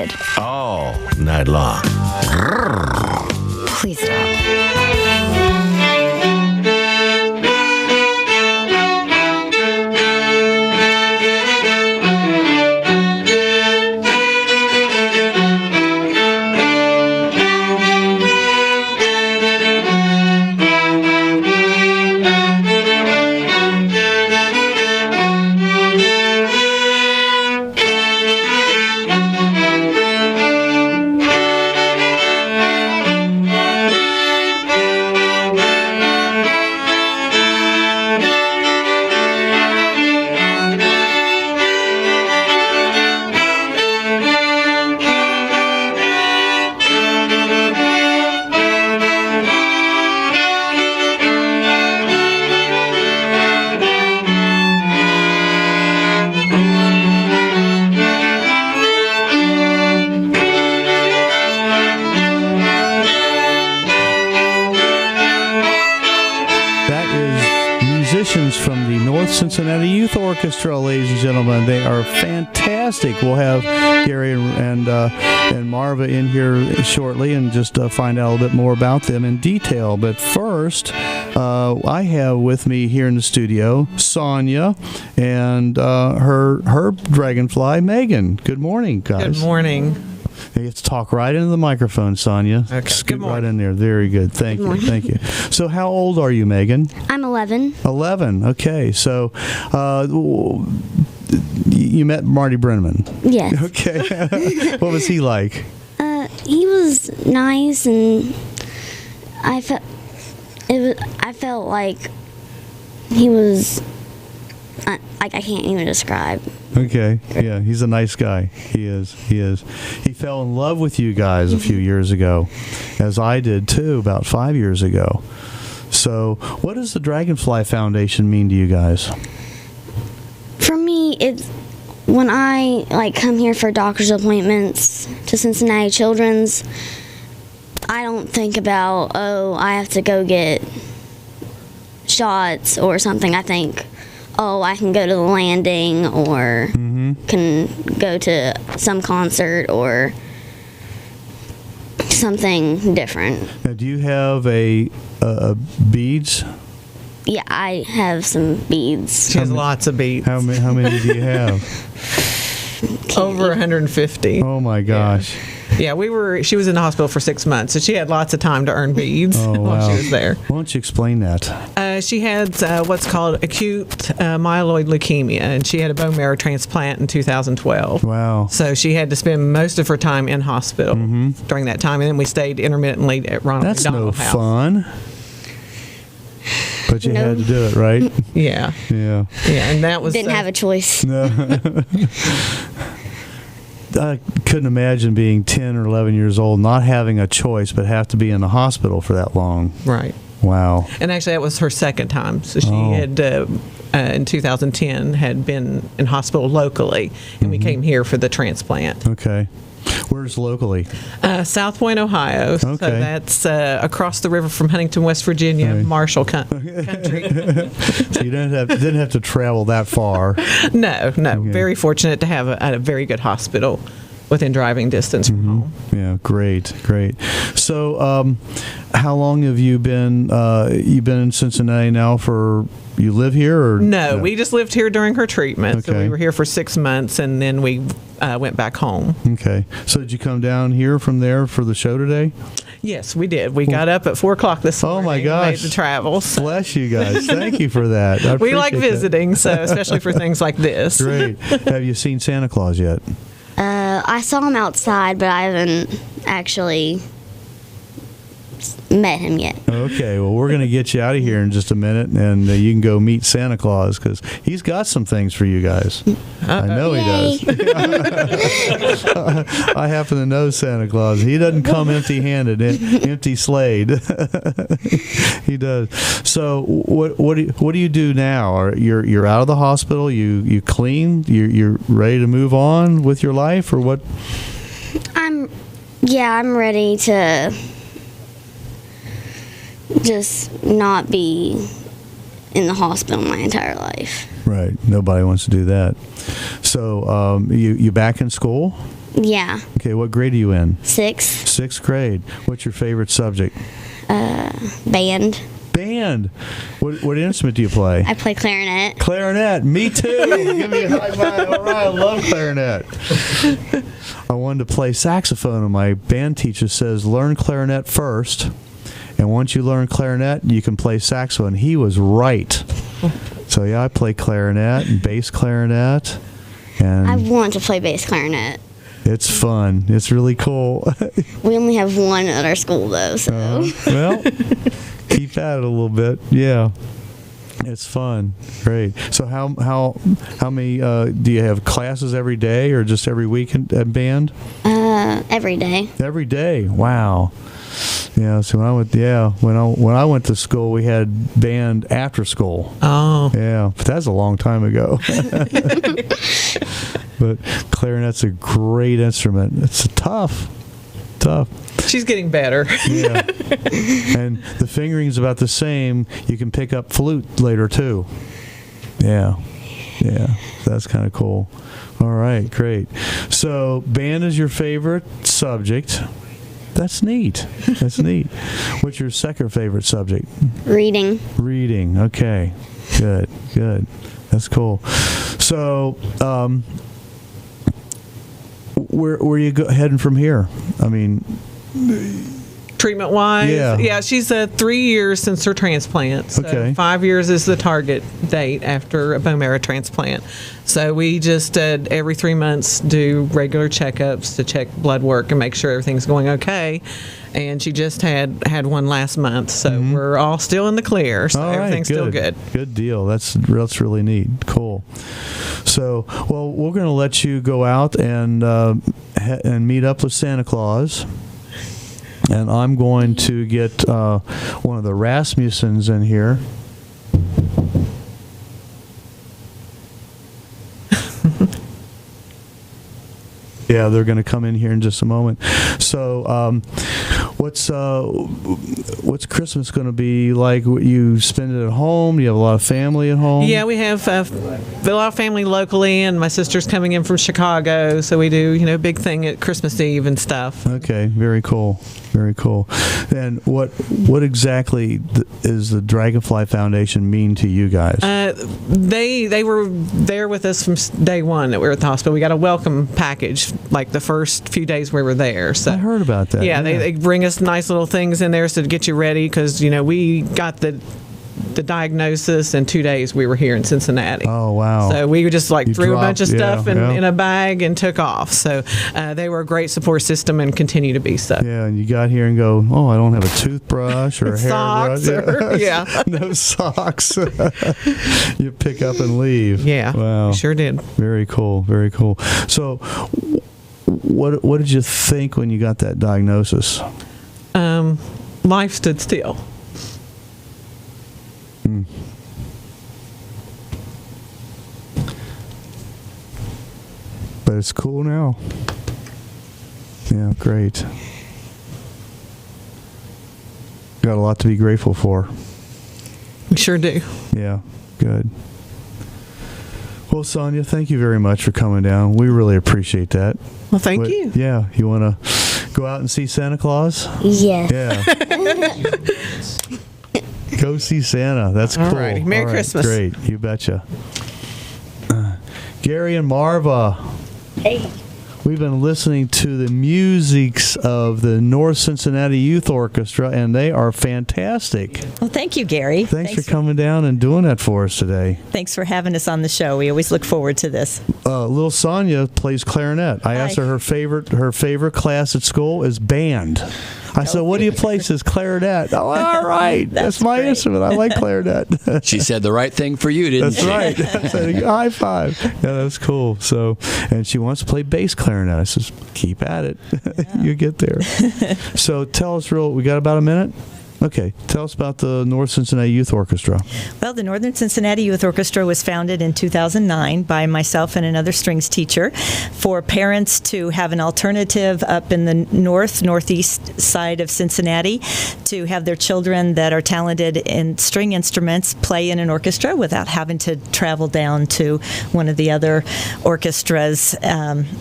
distracted. All night long. Please stop. From the North Cincinnati Youth Orchestra, ladies and gentlemen. They are fantastic. We'll have Gary and Marva in here shortly and just find out a little bit more about them in detail. But first, I have with me here in the studio Sonya and her Dragonfly, Megan. Good morning, guys. Good morning. You have to talk right into the microphone, Sonya. Okay. Scoot right in there. Very good. Thank you. Thank you. So how old are you, Megan? I'm 11. 11. Okay. So you met Marty Brenneman. Yes. Okay. What was he like? He was nice, and I felt like he was I can't even describe. Okay. Yeah, he's a nice guy. He is. He fell in love with you guys a few years ago, as I did too, about 5 years ago. So, what does the Dragonfly Foundation mean to you guys? For me, it's when I come here for doctor's appointments to Cincinnati Children's, I don't think about, I have to go get shots or something. I think, I can go to the landing or can go to some concert or something different. Now, do you have a beads? Yeah, I have some beads. She has lots of beads. How many do you have? Over 150. Oh my gosh. Yeah, she was in the hospital for 6 months, so she had lots of time to earn beads while she was there. Why don't you explain that? She had what's called acute myeloid leukemia, and she had a bone marrow transplant in 2012. Wow. So she had to spend most of her time in hospital during that time, and then we stayed intermittently at Ronald That's McDonald no House. fun. But you had to do it, right? Yeah. Yeah. Yeah, and that was... Didn't have a choice. No. I couldn't imagine being 10 or 11 years old, not having a choice, but have to be in the hospital for that long. Right. Wow. And actually, that was her second time. So she had, in 2010, had been in hospital locally, and we came here for the transplant. Okay. Where's locally? South Point, Ohio. Okay. So that's across the river from Huntington, West Virginia, Right. Marshall country. So you didn't have to travel that far. No. Okay. Very fortunate to have a very good hospital within driving distance from home. Yeah, great. So, how long have you been? You've been in Cincinnati now for? You live here, or No, we just lived here during her treatment. So Okay. we were here for 6 months, and then we went back home. Okay. So did you come down here from there for the show today? Yes, we did. We got up at 4 o'clock this morning. Oh my and gosh! Made the travel. So Bless you guys. Thank you for that. I we like appreciate that. visiting, so especially for things like this. Great. Have you seen Santa Claus yet? I saw him outside, but I haven't actually met him yet. Okay, well, we're going to get you out of here in just a minute, and you can go meet Santa Claus, because he's got some things for you guys. I know Yay. he does. I happen to know Santa Claus. He doesn't come empty-handed, empty slayed. He does. So, what do you do now? You're out of the hospital. You clean. You're ready to move on with your life, or what? I'm ready to just not be in the hospital my entire life. Right. Nobody wants to do that. So, you back in school? Yeah. Okay, what grade are you in? 6. Sixth grade. What's your favorite subject? Band. Band. What instrument do you play? I play clarinet. Clarinet. Me too. Give me a high five. All right, I love clarinet. I wanted to play saxophone, and my band teacher says, learn clarinet first, and once you learn clarinet, you can play saxophone. He was right. So, yeah, I play clarinet and bass clarinet. And I want to play bass clarinet. it's fun. It's really cool. We only have one at our school, though, so. Well, keep at it a little bit. Yeah. It's fun. Great. So how many do you have classes every day or just every week at band? Every day. Every day. Wow. Yeah, so when I went to school, we had band after school. Oh. Yeah, but that's a long time ago. But clarinet's a great instrument. It's tough. She's getting better. Yeah. And the fingering's about the same. You can pick up flute later too. Yeah. That's kind of cool. All right, great. So band is your favorite subject. That's neat. What's your second favorite subject? Reading. Reading. Okay. Good. That's cool. So, where are you heading from here? I mean, Treatment wise, Yeah. she's 3 years since her transplant. So Okay. 5 years is the target date after a bone marrow transplant. So we just every 3 months do regular checkups to check blood work and make sure everything's going okay. And she just had one last month, so we're all still in the clear. So all right, everything's still good. Good deal. That's really neat. Cool. So, well, we're going to let you go out and meet up with Santa Claus. And I'm going to get one of the Rasmussens in here. Yeah, they're going to come in here in just a moment. So, what's Christmas going to be like? You spend it at home? Do you have a lot of family at home? Yeah, we have a lot of family locally, and my sister's coming in from Chicago, so we do a big thing at Christmas Eve and stuff. Okay, very cool. And what exactly is the Dragonfly Foundation mean to you guys? They were there with us from day one that we were at the hospital. We got a welcome package like the first few days we were there. So I heard about that. Yeah, they bring us nice little things in there to get you ready because we got the diagnosis in 2 days we were here in Cincinnati. Oh, wow. So we just threw a bunch of stuff in a bag and took off. So they were a great support system and continue to be so. Yeah, and you got here and go, oh, I don't have a toothbrush or a socks hairbrush. No socks. You pick up and leave. Yeah, wow. we sure did. Very cool. So what did you think when you got that diagnosis? Life stood still. But it's cool now. Yeah, great. Got a lot to be grateful for. We sure do. Yeah, good. Well, Sonya, thank you very much for coming down. We really appreciate that. Well, thank you. Yeah, you want to go out and see Santa Claus? Yes. Yeah. Go see Santa. That's cool. Alrighty. Merry Christmas. Great. You betcha. Gary and Marva. Hey. We've been listening to the musics of the North Cincinnati Youth Orchestra, and they are fantastic. Well, thank you, Gary. Thanks for coming down and doing that for us today. Thanks for having us on the show. We always look forward to this. Little Sonya plays clarinet. I asked her favorite class at school is band. I said, what do you play? She says clarinet. Oh, all right. That's my instrument. I like clarinet. She said the right thing for you, didn't she? That's right. I said, high five. Yeah, that's cool. So, and she wants to play bass clarinet. I says, keep at it. You get there. So tell us we got about a minute? Okay. Tell us about the North Cincinnati Youth Orchestra. Well, the Northern Cincinnati Youth Orchestra was founded in 2009 by myself and another strings teacher for parents to have an alternative up in the northeast side of Cincinnati to have their children that are talented in string instruments play in an orchestra without having to travel down to one of the other orchestras.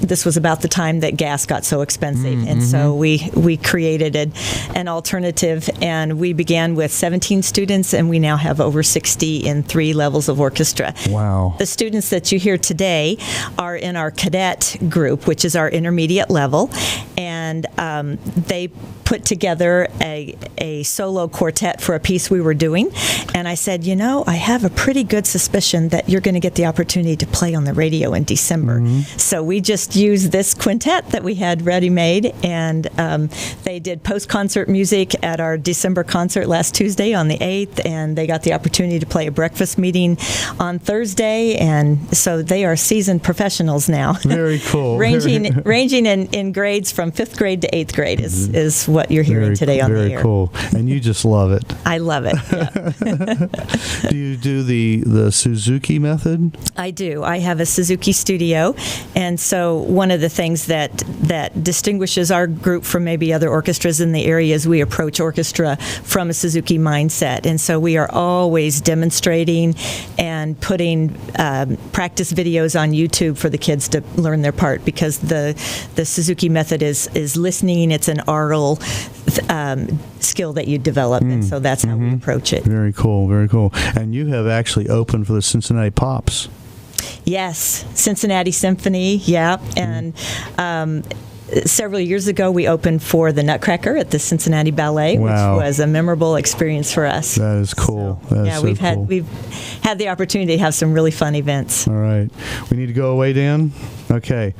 This was about the time that gas got so expensive, and so we created an alternative, and we began with 17 students, and we now have over 60 in 3 levels of orchestra. Wow. The students that you hear today are in our cadet group, which is our intermediate level, and they put together a solo quartet for a piece we were doing, and I said, I have a pretty good suspicion that you're going to get the opportunity to play on the radio in December. So we just used this quintet that we had ready-made, and they did post-concert music at our December concert last Tuesday on the 8th, and they got the opportunity to play a breakfast meeting on Thursday, and so they are seasoned professionals now. Very cool. ranging in grades from 5th grade to 8th grade is what you're hearing today on the air. Very cool. And you just love it. I love it. Yeah. Do you do the Suzuki method? I do. I have a Suzuki studio, and so one of the things that distinguishes our group from maybe other orchestras in the area is we approach orchestra from a Suzuki mindset, and so we are always demonstrating and putting practice videos on YouTube for the kids to learn their part, because the Suzuki method is listening. It's an oral skill that you develop, and so that's how we approach it. Very cool, very cool. And you have actually opened for the Cincinnati Pops. Yes, Cincinnati Symphony, yeah, and several years ago we opened for the Nutcracker at the Cincinnati Ballet, Wow. which was a memorable experience for us. That is cool. That is so cool. We've had the opportunity to have some really fun events. All right. We need to go away, Dan? Okay.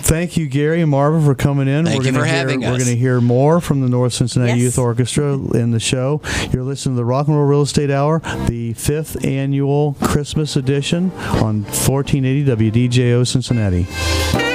Thank you, Gary and Marva, for coming in. Thank you for having us. We're going to hear more from the North Cincinnati Yes. Youth Orchestra in the show. You're listening to the Rock and Roll Real Estate Hour, the 5th annual Christmas edition on 1480 WDJO Cincinnati.